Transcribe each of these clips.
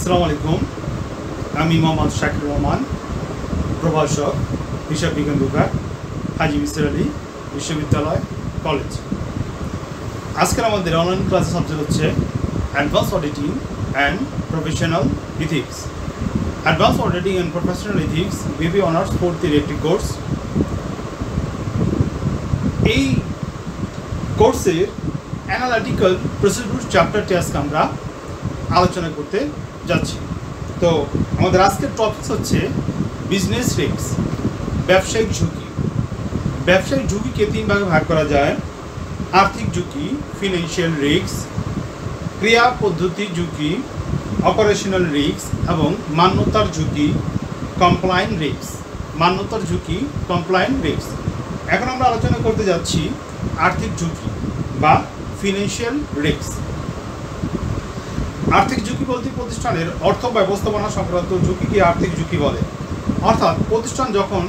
আসসালামু আলাইকুম। আমি মোহাম্মদ শাকির রহমান, প্রভাষক, হিসাব বিজ্ঞান বিভাগ, হাজী মিসর আলী বিশ্ববিদ্যালয় কলেজ। আজকের আমাদের অনলাইন ক্লাসের সাবজেক্ট হচ্ছে advance auditing and professional ethics. Advance auditing and professional ethics Bibi honours 4th এর একটি কোর্স। এই কোর্সের অ্যানালিটিক্যাল প্রসিডিউর চ্যাপ্টারটি আজকে আমরা আলোচনা করতে যাচ্ছি। তো আমাদের আজকের টপিক হচ্ছে বিজনেস রিস্ক, ব্যবসায়িক ঝুঁকি। ব্যবসায়িক ঝুঁকিকে তিন ভাগে ভাগ করা যায়: আর্থিক ঝুঁকি, ফিনান্সিয়াল রিস্ক, ক্রিয়া পদ্ধতি ঝুঁকি, অপারেশনাল রিস্ক এবং মান্যতার ঝুঁকি, কমপ্লায়েন্ট রিস্ক। মান্যতার ঝুঁকি, কমপ্লায়েন্ট রিস্ক। এখন আমরা আলোচনা করতে যাচ্ছি আর্থিক ঝুঁকি বা ফিনান্সিয়াল রিস্ক। আর্থিক ঝুঁকি বলতে প্রতিষ্ঠানের অর্থ ব্যবস্থাপনা সংক্রান্ত ঝুঁকিকে আর্থিক ঝুঁকি বলে। অর্থাৎ প্রতিষ্ঠান যখন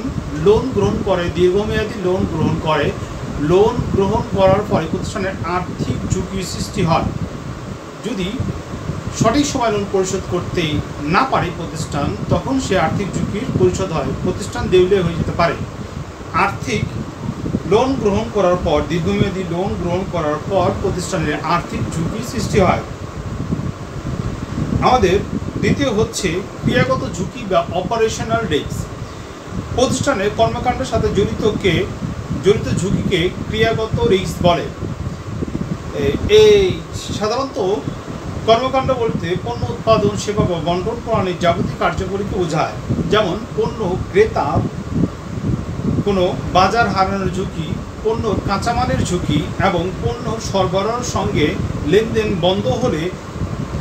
লোন গ্রহণ করে, দীর্ঘমেয়াদী লোন গ্রহণ করে, লোন গ্রহণ করার পরে প্রতিষ্ঠানের আর্থিক ঝুঁকি সৃষ্টি হয়। যদি সঠিক সময় লোন পরিশোধ করতে না পারে প্রতিষ্ঠান, তখন সে আর্থিক ঝুঁকির পরিশোধ হয়, প্রতিষ্ঠান দেউলিয়া হয়ে যেতে পারে। আর্থিক লোন গ্রহণ করার পর, দীর্ঘমেয়াদী লোন গ্রহণ করার পর প্রতিষ্ঠানের আর্থিক ঝুঁকির সৃষ্টি হয়। আমাদের দ্বিতীয় হচ্ছে ক্রিয়াগত ঝুঁকি বা অপারেশনাল রিস্ক। প্রতিষ্ঠানের কর্মকাণ্ডের সাথে জড়িত ঝুঁকিকে ক্রিয়াগত রিস্ক বলে। এই সাধারণত কর্মকাণ্ড বলতে পণ্য উৎপাদন, সেবা বা বন্টন প্রণালীর যাবতীয় কার্যকরীকে বোঝায়। যেমন পণ্য ক্রেতা, কোনো বাজার হারানোর ঝুঁকি, পণ্য কাঁচামালের ঝুঁকি এবং পণ্য সরবরাহের সঙ্গে লেনদেন বন্ধ হলে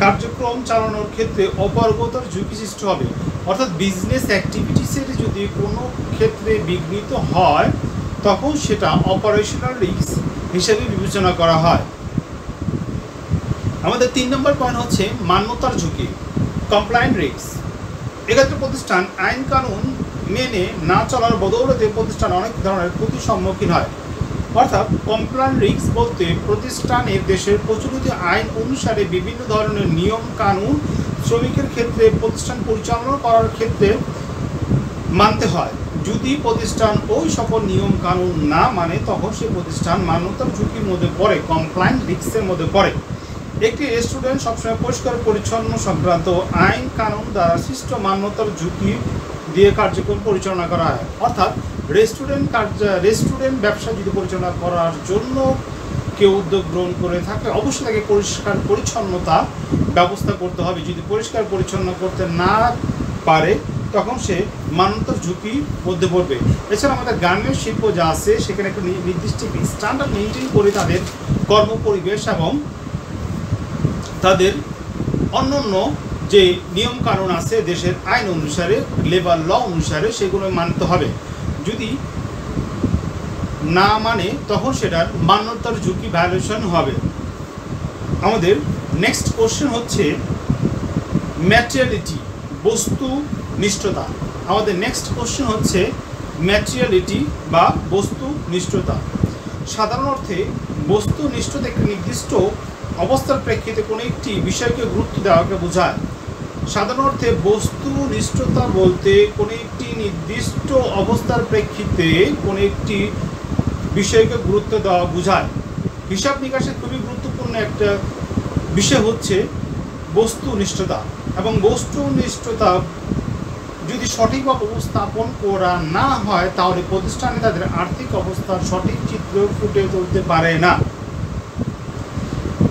কার্যক্রম চালানোর ক্ষেত্রে অপারগতার ঝুঁকি সৃষ্টি হবে। অর্থাৎ বিজনেস অ্যাক্টিভিটিসের যদি কোনো ক্ষেত্রে বিঘ্নিত হয়, তখন সেটা অপারেশনাল রিস্ক হিসেবে বিবেচনা করা হয়। আমাদের 3 নম্বর পয়েন্ট হচ্ছে মান্যতার ঝুঁকি, কমপ্লায়েন্ট রিস্ক। এক্ষেত্রে প্রতিষ্ঠান আইন কানুন মেনে না চলার বদৌলতে প্রতিষ্ঠান অনেক ধরনের ক্ষতির সম্মুখীন হয়। অর্থাৎ কমপ্লায়েন্ট রিস্ক বলতে প্রতিষ্ঠানের দেশের প্রচলিত আইন অনুসারে বিভিন্ন ধরনের নিয়ম কানুন শ্রমিকের ক্ষেত্রে প্রতিষ্ঠান পরিচালনা করার ক্ষেত্রে মানতে হয়। যদি প্রতিষ্ঠান ওই সকল নিয়ম কানুন না মানে, তখন সে প্রতিষ্ঠান মান্যতার ঝুঁকির মধ্যে পড়ে, কমপ্লায়েন্ট রিস্কের মধ্যে পড়ে। একটি রেস্টুরেন্ট সবসময় পরিষ্কার পরিচ্ছন্ন সংক্রান্ত আইন কানুন দ্বারা সৃষ্ট মান্যতার ঝুঁকি দিয়ে কার্যক্রম পরিচালনা করা হয়। অর্থাৎ রেস্টুরেন্ট ব্যবসা যদি পরিচালনা করার জন্য কেউ উদ্যোগ গ্রহণ করে থাকে, অবশ্যই তাকে পরিষ্কার পরিচ্ছন্নতা ব্যবস্থা করতে হবে। যদি পরিষ্কার পরিচ্ছন্ন করতে না পারে, তখন সে মান্যতার ঝুঁকির মধ্যে পড়বে। এছাড়া আমাদের গার্মেন্টস শিল্প যা আছে, সেখানে একটা নির্দিষ্ট স্ট্যান্ডার্ড মেনটেন করে তাদের কর্মপরিবেশ এবং তাদের অন্যান্য যে নিয়ম কানুন আছে দেশের আইন অনুসারে, লেবার ল অনুসারে, সেগুলো মানতে হবে। যদি না মানে, তখন সেটার মান্যতার ঝুঁকি ভায়োলেশন হবে। আমাদের নেক্সট কোশ্চেন হচ্ছে ম্যাটেরিয়ালিটি, বস্তুনিষ্ঠতা। আমাদের নেক্সট কোশ্চেন হচ্ছে ম্যাটেরিয়ালিটি বা বস্তুনিষ্ঠতা। সাধারণ অর্থে বস্তুনিষ্ঠতা একটি নির্দিষ্ট অবস্থার প্রেক্ষিতে কোনো একটি বিষয়কে গুরুত্ব দেওয়াকে বোঝায়। সাধারণ অর্থে বস্তুনিষ্ঠতা বলতে কোনো একটি নির্দিষ্ট অবস্থার প্রেক্ষিতে কোনো একটি বিষয়কে গুরুত্ব দেওয়া বোঝায়। হিসাব নিকাশের খুবই গুরুত্বপূর্ণ একটা বিষয় হচ্ছে বস্তুনিষ্ঠতা। এবং বস্তুনিষ্ঠতা যদি সঠিকভাবে উপস্থাপন করা না হয়, তাহলে প্রতিষ্ঠানে তাদের আর্থিক অবস্থার সঠিক চিত্র ফুটে তুলতে পারে না।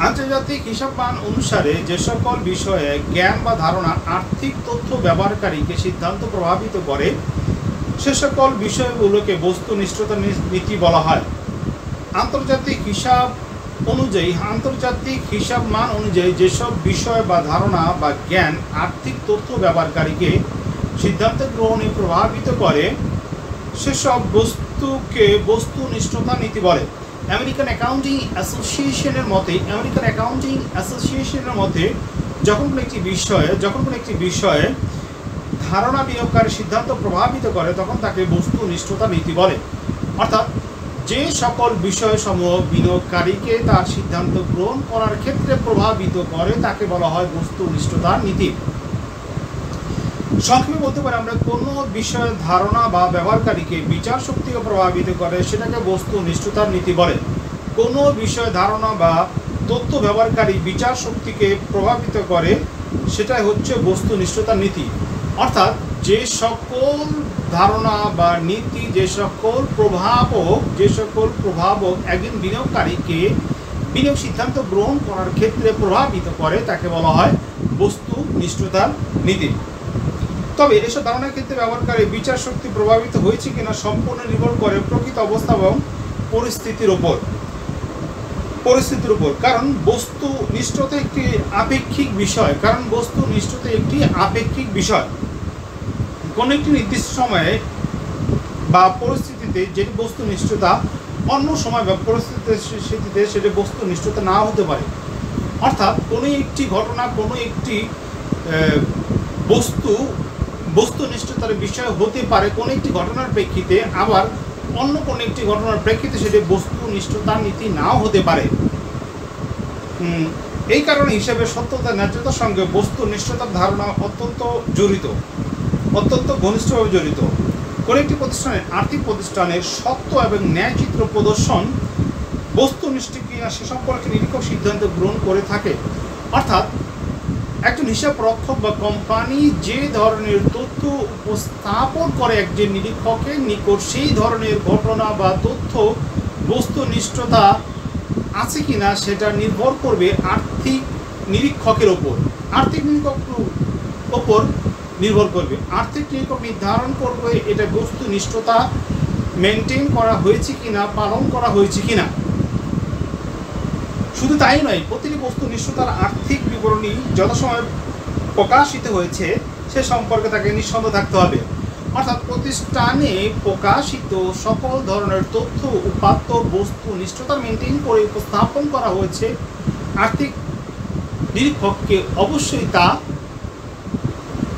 আন্তর্জাতিক হিসাবমান অনুসারে যে সকল বিষয়ে জ্ঞান বা ধারণা আর্থিক তথ্য ব্যবহারকারীকে সিদ্ধান্ত প্রভাবিত করে, সে সকল বিষয়গুলোকে বস্তুনিষ্ঠতা নীতি বলা হয়। আন্তর্জাতিক হিসাবমান অনুযায়ী যেসব বিষয় বা ধারণা বা জ্ঞান আর্থিক তথ্য ব্যবহারকারীকে সিদ্ধান্ত গ্রহণে প্রভাবিত করে, সেসব বস্তুকে বস্তুনিষ্ঠতা নীতি বলে। আমেরিকান অ্যাকাউন্টিং অ্যাসোসিয়েশনের মতে যখন কোনো একটি বিষয়ে ধারণা বিনিয়োগকারী সিদ্ধান্ত প্রভাবিত করে, তখন তাকে বস্তুনিষ্ঠতা নীতি বলে। অর্থাৎ যে সকল বিষয়সমূহ বিনিয়োগকারীকে তার সিদ্ধান্ত গ্রহণ করার ক্ষেত্রে প্রভাবিত করে, তাকে বলা হয় বস্তুনিষ্ঠতার নীতি। সংক্ষেপে বলতে পারি আমরা কোনো বিষয়ের ধারণা বা ব্যবহারকারীকে বিচার শক্তিকে প্রভাবিত করে সেটাকে বস্তুনিষ্ঠতার নীতি বলে। কোনো বিষয়ের ধারণা বা তথ্য ব্যবহারকারী বিচার শক্তিকে প্রভাবিত করে সেটাই হচ্ছে বস্তুনিষ্ঠতার নীতি। অর্থাৎ যে সকল ধারণা বা নীতি, যে সকল প্রভাবক একজন বিনিয়োগকারীকে বিনিয়োগ সিদ্ধান্ত গ্রহণ করার ক্ষেত্রে প্রভাবিত করে তাকে বলা হয় বস্তুনিষ্ঠতার নীতি। তবে এসব ধারণার ক্ষেত্রে ব্যবহারকারী বিচার শক্তি প্রভাবিত হয়েছে কিনা সম্পূর্ণ নির্ভর করে প্রকৃত অবস্থা এবং পরিস্থিতির উপর। কারণ বস্তুনিষ্ঠতা একটি আপেক্ষিক বিষয়। কোন একটি নির্দিষ্ট সময়ে বা পরিস্থিতিতে যেটি বস্তুনিষ্ঠতা, অন্য সময় বা পরিস্থিতিতে সেটি বস্তুনিষ্ঠতা না হতে পারে। অর্থাৎ কোনো একটি ঘটনা, কোনো একটি বস্তুনিষ্ঠতার বিষয় হতে পারে কোনো একটি ঘটনার প্রেক্ষিতে, আবার অন্য কোনো একটি ঘটনার প্রেক্ষিতে সেটি বস্তুনিষ্ঠতার নীতি নাও হতে পারে। এই কারণে হিসেবে সত্যতা, ন্যায্যতার সঙ্গে বস্তুনিষ্ঠতার ধারণা অত্যন্ত ঘনিষ্ঠভাবে জড়িত। কোনো একটি আর্থিক প্রতিষ্ঠানের সত্য এবং ন্যায় চিত্র প্রদর্শন বস্তুনিষ্ঠ কিনা সে সম্পর্কে নিরীক্ষক সিদ্ধান্ত গ্রহণ করে থাকে। অর্থাৎ একজন হিসাব রক্ষক বা কোম্পানি যে ধরনের তথ্য উপস্থাপন করে একজন নিরীক্ষকের নিকট, সেই ধরনের ঘটনা বা তথ্য বস্তুনিষ্ঠতা আছে কিনা সেটা নির্ভর করবে আর্থিক নিরীক্ষকের ওপর। আর্থিক নিরীক্ষক নির্ধারণ করবে এটা বস্তুনিষ্ঠতা মেনটেন করা হয়েছে কিনা, পালন করা হয়েছে কিনা। শুধু তাই নয়, প্রতিটি বস্তুনিষ্ঠতার আর্থিক বিবরণী যথাসময়ে প্রকাশিত হয়েছে সে সম্পর্কে তাকে নিঃসন্দেহ থাকতে হবে। অর্থাৎ প্রতিষ্ঠানে প্রকাশিত সকল ধরনের তথ্য উপাত্ত বস্তুনিষ্ঠতা মেনটেন করে উপস্থাপন করা হয়েছে, আর্থিক নিরীক্ষককে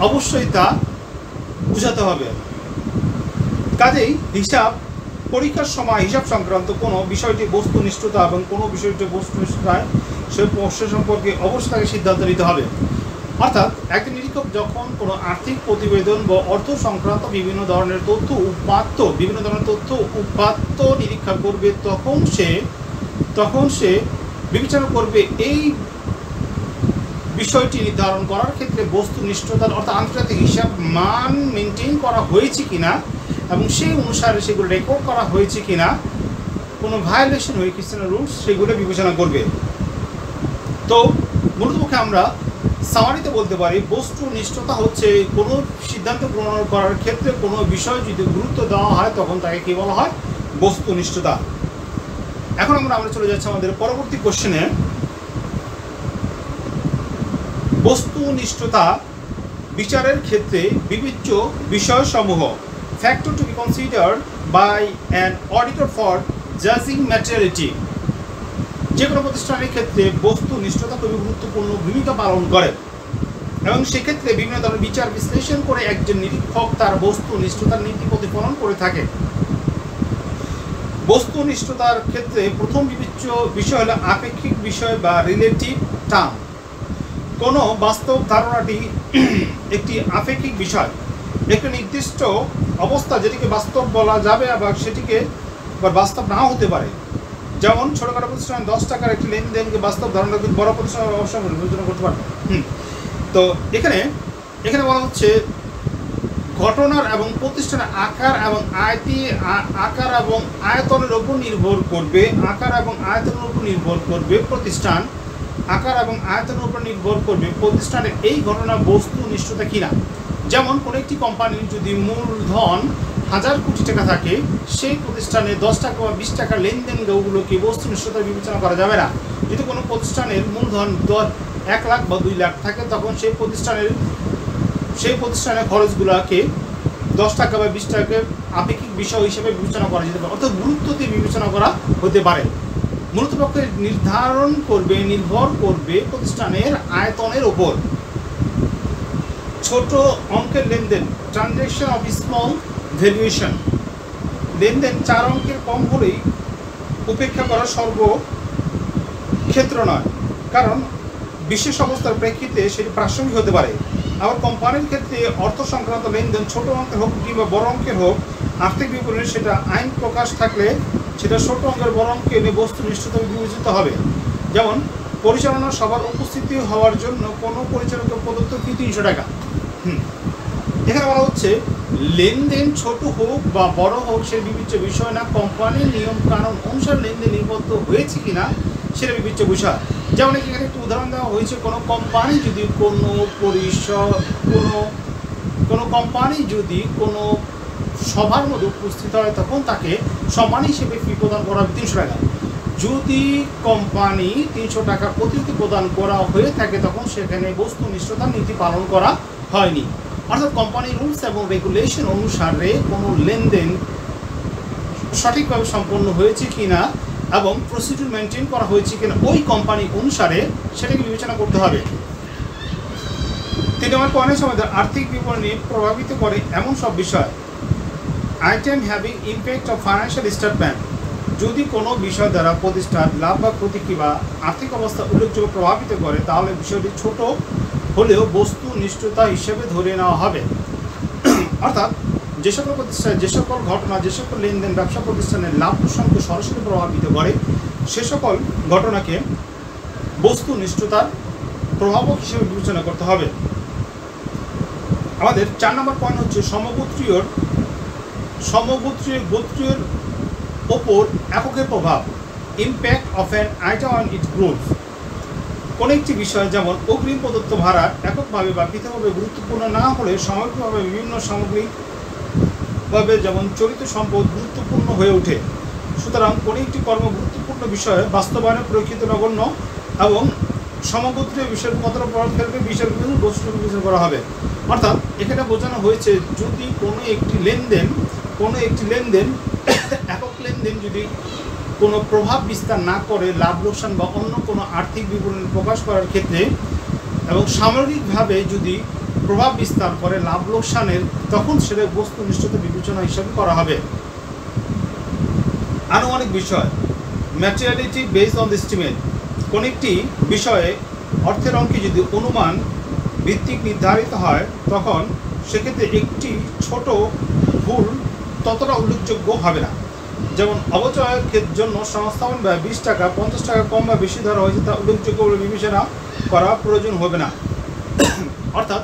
অবশ্যই তা বুঝাতে হবে। কাজেই হিসাব পরীক্ষার সময় হিসাব সংক্রান্ত কোনো বিষয়টি বস্তুনিষ্ঠতা এবং কোনো বিষয়টি বস্তুনিষ্ঠতায় সে সম্পর্কে অবশ্যই তাকে সিদ্ধান্ত নিতে হবে। অর্থাৎ একজন নিরীক্ষক যখন কোনো আর্থিক প্রতিবেদন বা অর্থ সংক্রান্ত বিভিন্ন ধরনের তথ্য উপাত্ত নিরীক্ষা করবে, তখন সে বিবেচনা করবে এই বিষয়টি নির্ধারণ করার ক্ষেত্রে বস্তুনিষ্ঠতার অর্থাৎ আন্তর্জাতিক হিসাব মান মেনটেন করা হয়েছে কিনা এবং সেই অনুসারে সেগুলো রেকর্ড করা হয়েছে কিনা, কোনো ভায়োলেশন হয়ে কিনা রুলস, সেগুলো বিবেচনা করবে। তো মূলতপক্ষে আমরা সামারিতে বলতে পারি বস্তুনিষ্ঠতা হচ্ছে কোনো সিদ্ধান্ত গ্রহণ করার ক্ষেত্রে কোনো বিষয় যদি গুরুত্ব দেওয়া হয় তখন তাকে কী বলা হয়? বস্তুনিষ্ঠতা। এখন আমরা চলে যাচ্ছি আমাদের পরবর্তী কোশ্চেনে। বস্তুনিষ্ঠতা বিচারের ক্ষেত্রে বিবেচ্য বিষয়সমূহ, factor to be considered by an auditor for জাজিং ম্যাটেরিয়ালিটি। যে কোনো প্রতিষ্ঠানের ক্ষেত্রে বস্তুনিষ্ঠতা খুবই গুরুত্বপূর্ণ ভূমিকা পালন করে এবং সেক্ষেত্রে বিভিন্ন ধরনের বিচার বিশ্লেষণ করে একজন নিরীক্ষক তার বস্তুনিষ্ঠতার নীতি প্রতিফলন করে থাকে। বস্তুনিষ্ঠতার ক্ষেত্রে প্রথম বিবেচ্য বিষয় হলো আপেক্ষিক বিষয় বা রিলেটিভ টার্ম। কোনো বাস্তব ধারণাটি একটি আপেক্ষিক বিষয়, একটি নির্দিষ্ট অবস্থা যেটিকে বাস্তব বলা যাবে আবার সেটিকে বাস্তব নাও হতে পারে। যেমন ছোটখাটো প্রতিষ্ঠান 10 টাকার একটি লেনদেনকে বাস্তব ধারণা কিন্তু বড় প্রতিষ্ঠান অবশ্যই বিবেচনা করতে পারবে। তো এখানে বলা হচ্ছে ঘটনার এবং প্রতিষ্ঠানের আকার এবং আয়তনের উপর নির্ভর করবে প্রতিষ্ঠান, আকার এবং আয়তনের উপর নির্ভর করবে প্রতিষ্ঠানের এই ঘটনা বস্তুনিষ্ঠতা কিনা। যেমন কোনো একটি কোম্পানির যদি মূলধন 1000 কোটি টাকা থাকে, সেই প্রতিষ্ঠানে 10 টাকা বা 20 টাকা লেনদেনগুলোকে বস্তুনিষ্ঠতা বিবেচনা করা যাবে না। যদি কোনো প্রতিষ্ঠানের মূলধন 1 লাখ বা 2 লাখ থাকে তখন সেই প্রতিষ্ঠানের খরচগুলোকে 10 টাকা বা 20 টাকা আপেক্ষিক বিষয় হিসেবে বিবেচনা করা যেতে পারে, অর্থাৎ গুরুত্ব দিয়ে বিবেচনা করা হতে পারে। মূলত পক্ষে নির্ভর করবে প্রতিষ্ঠানের আয়তনের ওপর। ছোট অঙ্কের লেনদেন, ট্রানজ্যাকশন অফ স্মল ভ্যালুয়েশন, লেনদেন 4 অঙ্কের কম হলেই উপেক্ষা করা সর্বক্ষেত্র নয়, কারণ বিশেষ অবস্থার প্রেক্ষিতে সেটি প্রাসঙ্গিক হতে পারে। আবার কোম্পানির ক্ষেত্রে অর্থ সংক্রান্ত লেনদেন ছোট অঙ্কের হোক কিংবা বড় অঙ্কের হোক, আর্থিক বিবরণী সেটা আইন প্রকাশ থাকলে সেটা ছোট অঙ্কের বড় অঙ্কে নিয়ে বস্তুনিষ্ঠভাবে বিবেচিত হবে। যেমন পরিচালনা সভার উপস্থিতি হওয়ার জন্য কোনো পরিচালকের প্রদত্ত ফি 300 টাকা। এখানে বলা হচ্ছে লেনদেন ছোট হোক বা বড় হোক সে বিবেচ্য বিষয় না, কোম্পানির নিয়ম কানুন অনুসারে লেনদেন নিবদ্ধ হয়েছে কিনা সেটা বিবেচ্য বিষয়। যেমন এখানে একটি উদাহরণ দেওয়া হয়েছে, কোনো কোম্পানি যদি কোনো সভার মধ্যে উপস্থিত হয় তখন তাকে সম্মান হিসেবে ফি প্রদান করা হবে 300 টাকা। যদি কোম্পানি 300 টাকা অতিরিক্ত প্রদান করা হয়ে থাকে তখন সেখানে বস্তুনিষ্ঠতার নীতি পালন করা হয়নি। অর্থাৎ কোম্পানির রুলস এবং রেগুলেশন অনুসারে কোনো লেনদেন সঠিকভাবে সম্পন্ন হয়েছে কিনা এবং প্রসিডিউর মেনটেন করা হয়েছে কিনা ওই কোম্পানি অনুসারে সেটাকে বিবেচনা করতে হবে। 3 নম্বর পয়েন্টের সময় আর্থিক বিবরণী প্রভাবিত করে এমন সব বিষয়, item having impact of financial statement. যদি কোনো বিষয় দ্বারা প্রতিষ্ঠান লাভ বা ক্ষতি কিংবা আর্থিক অবস্থা উল্লেখযোগ্য প্রভাবিত করে তাহলে বিষয়টি ছোট হলেও বস্তুনিষ্ঠতা হিসেবে ধরে নেওয়া হবে। অর্থাৎ যে সকল প্রতিষ্ঠানে যে সকল ঘটনা যে সকল লেনদেন ব্যবসা প্রতিষ্ঠানের লাভ প্রসঙ্গে সরাসরি প্রভাবিত করে সে সকল ঘটনাকে বস্তুনিষ্ঠতার প্রভাবক হিসেবে বিবেচনা করতে হবে। আমাদের 4 নম্বর পয়েন্ট হচ্ছে গোত্রীয় ওপর এককের প্রভাব, impact of an item on it group. কোনো একটি বিষয় যেমন অগ্রিম প্রদত্ত ভাড়া এককভাবে বা পৃথকভাবে গুরুত্বপূর্ণ না হলে সামগ্রিকভাবে বিভিন্ন সামগ্রিকভাবে যেমন চলিত সম্পদ গুরুত্বপূর্ণ হয়ে ওঠে। সুতরাং কোনো একটি কর্ম গুরুত্বপূর্ণ বিষয়ে বাস্তবায়নে পরীক্ষিত নগণ্য এবং সমগোত্রীয় বিষয়ের কতটা প্রভাব ফেলবে বিষয়গুলো বস্তু বিবেচনা করা হবে। অর্থাৎ এখানে বোঝানো হয়েছে যদি কোনো একটি লেনদেন একক লেনদেন যদি কোনো প্রভাব বিস্তার না করে লাভ লোকসান বা অন্য কোনো আর্থিক বিবরণী প্রকাশ করার ক্ষেত্রে এবং সামগ্রিকভাবে যদি প্রভাব বিস্তার করে লাভ লোকসানের তখন সেটা বস্তুনিষ্ঠতা বিবেচনা হিসাবে করা হবে। আনুমানিক বিষয়, ম্যাটেরিয়ালিটি বেসড অন এস্টিমেট। কোন একটি বিষয়ে অর্থের অঙ্কে যদি অনুমান ভিত্তিক নির্ধারিত হয় তখন সেক্ষেত্রে একটি ছোট ভুল ততটা উল্লেখযোগ্য হবে না। যেমন অবচয়ের জন্য সংস্থাপন ব্যয় 20 টাকা 50 টাকা কম বা বেশি ধরা হয়েছে তা উল্লেখযোগ্য বলে বিবেচনা করা প্রয়োজন হবে না। অর্থাৎ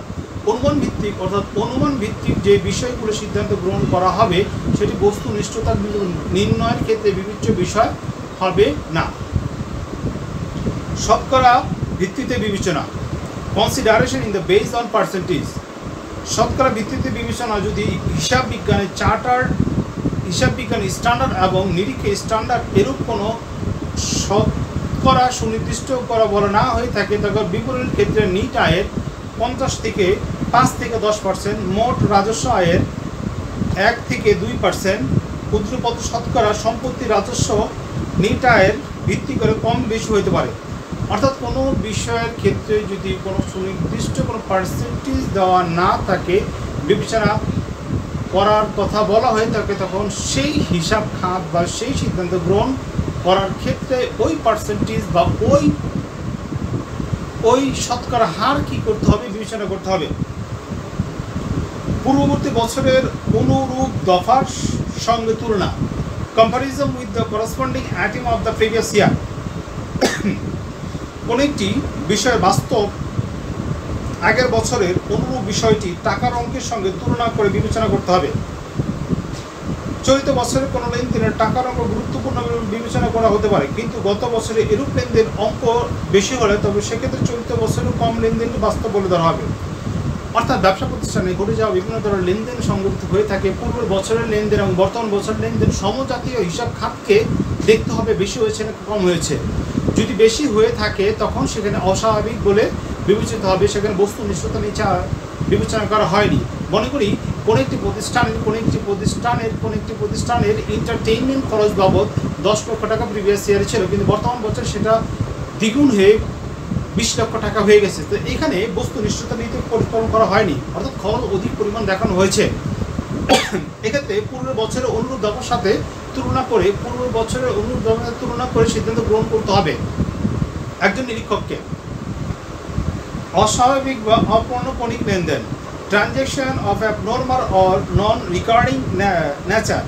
অনুমান ভিত্তিক যে বিষয়গুলো সিদ্ধান্ত গ্রহণ করা হবে সেটি বস্তুনিষ্ঠতার নির্ণয়ের ক্ষেত্রে বিবেচ্য বিষয় হবে না। শতকরা ভিত্তিতে বিবেচনা, consideration in the based on percentage. শতকরা ভিত্তিতে বিবেচনা যদি হিসাব বিজ্ঞানী স্ট্যান্ডার্ড এবং নিরীক্ষে স্ট্যান্ডার্ড এরূপ কোনো শতকরা সুনির্দিষ্ট করা বলা না হয়ে থাকে তখন বিবরণীর ক্ষেত্রে নিট আয়ের 5 থেকে 10%, মোট রাজস্ব আয়ের 1 থেকে 2%, ক্ষুদ্রপত্র শতকরা সম্পত্তি রাজস্ব নিট আয়ের ভিত্তি করে কম বেশি হতে পারে। অর্থাৎ কোনো বিষয়ের ক্ষেত্রে যদি কোনো সুনির্দিষ্ট কোনো পার্সেন্টেজ দেওয়া না থাকে বিবেচনা করার কথা বলা হয়ে থাকে তখন সেই হিসাব খাত বা সেই সিদ্ধান্ত গ্রহণ করার ক্ষেত্রে ওই পার্সেন্টেজ বা ওই শতকরা হার কী করতে হবে বিবেচনা করতে হবে। পূর্ববর্তী বছরের অনুরূপ দফার সঙ্গে তুলনা, comparison with the corresponding item of the previous year. কোনো একটি বিষয় বাস্তব আগের বছরের অনুরূপ বিষয়টি টাকার অঙ্কের সঙ্গে তুলনা করে বিবেচনা করতে হবে। চলিত বছরের কোনো লেনদেনের টাকার অঙ্ক গুরুত্বপূর্ণ বিবেচনা করা হতে পারে, কিন্তু গত বছরে এরূপ লেনদেন অঙ্ক বেশি হলে তবে সেক্ষেত্রে চলিত বছরের কম লেনদেনকে বাস্তব বলে ধরা হবে। অর্থাৎ ব্যবসা প্রতিষ্ঠানে ঘটে যাওয়া বিভিন্ন ধরনের লেনদেন সংগঠিত হয়ে থাকে পূর্বের বছরের লেনদেন এবং বর্তমান বছরের লেনদেন সমজাতীয় হিসাব খাতকে দেখতে হবে বেশি হয়েছে না কম হয়েছে। যদি বেশি হয়ে থাকে তখন সেখানে অস্বাভাবিক বলে বিবেচিত হবে, সেখানে বস্তুনিষ্ঠতা বিবেচনা করা হয়নি। মনে করি কোনো একটি প্রতিষ্ঠানের এন্টারটেইনমেন্ট খরচ বাবদ 10 লক্ষ টাকা প্রিভিয়াস ইয়ারে ছিল, কিন্তু বর্তমান বছর সেটা দ্বিগুণ হয়ে 20 লক্ষ টাকা হয়ে গেছে। তো এখানে বস্তুনিষ্ঠতা নীতি পরিকল্পনা করা হয়নি, অর্থাৎ খরচ অধিক পরিমাণ দেখানো হয়েছে। এক্ষেত্রে পূর্বের বছরের অনুরূপ দফার সাথে তুলনা করে সিদ্ধান্ত গ্রহণ করতে হবে একজন নিরীক্ষককে। অস্বাভাবিক বা অপৌনঃপুনিক লেনদেন, transaction of abnormal or non regarding nature.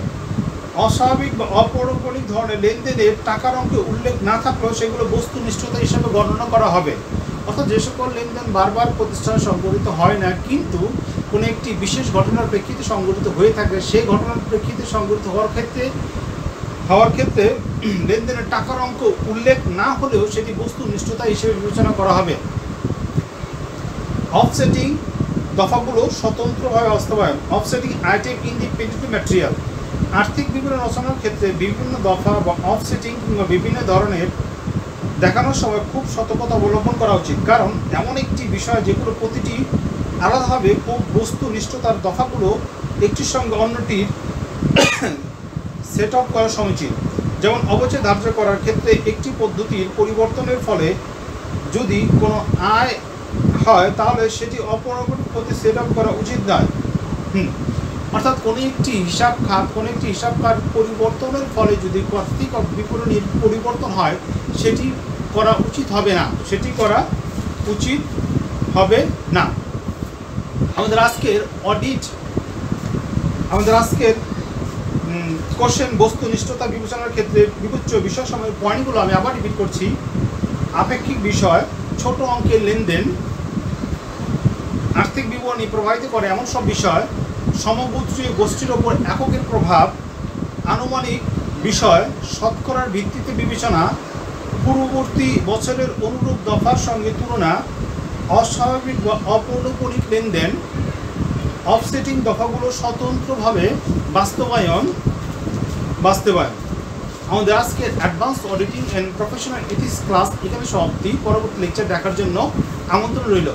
অস্বাভাবিক বা অপৌনঃপুনিক ধরনের লেনদেনের টাকার অঙ্কে উল্লেখ না থাকলেও সেগুলো বস্তুনিষ্ঠতা হিসাবে গণনা করা হবে। অর্থাৎ যে সকল লেনদেন বারবার প্রতিষ্ঠানে সংঘটিত হয় না কিন্তু কোনো একটি বিশেষ ঘটনার প্রেক্ষিতে সংঘটিত হয়ে থাকে, সেই ঘটনার প্রেক্ষিতে সংঘটিত হওয়ার ক্ষেত্রে লেনদেনের টাকার অঙ্ক উল্লেখ না হলেও সেটি বস্তুনিষ্ঠতা হিসেবে বিবেচনা করা হবে। অফসেটিং দফাগুলো স্বতন্ত্রভাবে বাস্তবায়ন। অফসেটিং আইটেম ইন্ডিপেন্ডেন্ট ম্যাটেরিয়াল। আর্থিক বিবরণ রচনার ক্ষেত্রে বিভিন্ন দফা বা অফসেটিং কিংবা বিভিন্ন ধরনের দেখানোর সময় খুব সতর্কতা অবলম্বন করা উচিত, কারণ এমন একটি বিষয় যেগুলো প্রতিটি আলাদাভাবে খুব বস্তুনিষ্ঠতার দফাগুলো একটির সঙ্গে অন্যটির সেট আপ করা সমীচীন। যেমন অবচয় ধার্য করার ক্ষেত্রে একটি পদ্ধতির পরিবর্তনের ফলে যদি কোনো আয় হয় তাহলে সেটি অপরবর্তী প্রতি সেট আপ করা উচিত নয়। অর্থাৎ কোনো একটি হিসাব খাত পরিবর্তনের ফলে যদি আর্থিক বিপণনের পরিবর্তন হয় সেটি করা উচিত হবে না। আমাদের আজকের কোশ্চেন বস্তুনিষ্ঠতা বিবেচনার ক্ষেত্রে বিবেচ্য বিষয়সমূহের পয়েন্টগুলো আমি আবার রিপিট করছি। আপেক্ষিক বিষয়, ছোট অঙ্কের লেনদেন, আর্থিক বিবরণী প্রভাবিত করে এমন সব বিষয়, সমগোত্রীয় গোষ্ঠীর ওপর এককের প্রভাব, আনুমানিক বিষয়, শতকরার ভিত্তিতে বিবেচনা, পূর্ববর্তী বছরের অনুরূপ দফার সঙ্গে তুলনা, অস্বাভাবিক বা অপৌনঃপুনিক লেনদেন, অফসেটিং দফাগুলো স্বতন্ত্রভাবে বাস্তবায়ন। আমাদের আজকের advance auditing and professional ethics class এখানে সমাপ্তি। পরবর্তী লেকচার দেখার জন্য আমন্ত্রণ রইল।